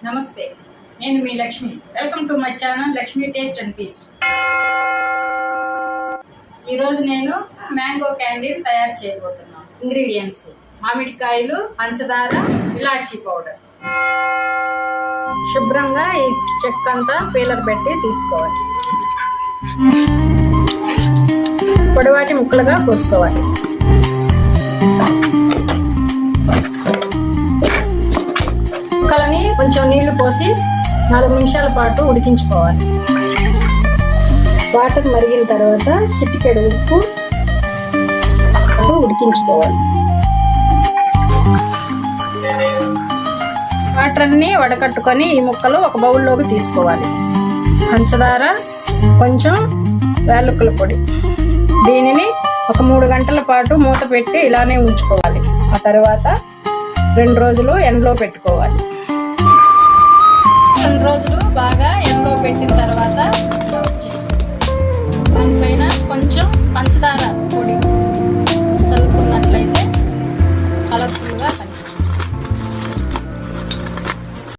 నమస్తే, నేను మీ Lakshmi. Welcome to my channel Lakshmi taste and feast. ఈరోజు నేను మ్యాంగో క్యాండిల్ తయారు చేయబోతున్నాను. ఇంగ్రీడియంట్స్: మామిడికాయలు, పంచదార, ఇలాచీ పౌడర్. శుభ్రంగా ఈ చెక్క అంతా పీలర్ పెట్టి తీసుకోవాలి. పొడవాటి ముక్కలుగా కోసుకోవాలి. ముక్కలని కొంచెం నీళ్లు పోసి 4 నిమిషాల పాటు ఉడికించుకోవాలి. వాటర్ మరిగిన తర్వాత చిటికెడు ఉప్పు ఉడికించుకోవాలి. వాటర్ అన్ని వడకట్టుకొని ఈ ముక్కలు ఒక బౌల్లోకి తీసుకోవాలి. పంచదార, కొంచెం యాలకుల పొడి. దీనిని ఒక 3 గంటల పాటు మూత పెట్టి ఇలానే ఉంచుకోవాలి. ఆ తర్వాత 2 రోజులు ఎండలో పెట్టుకోవాలి. 2 రోజులు బాగా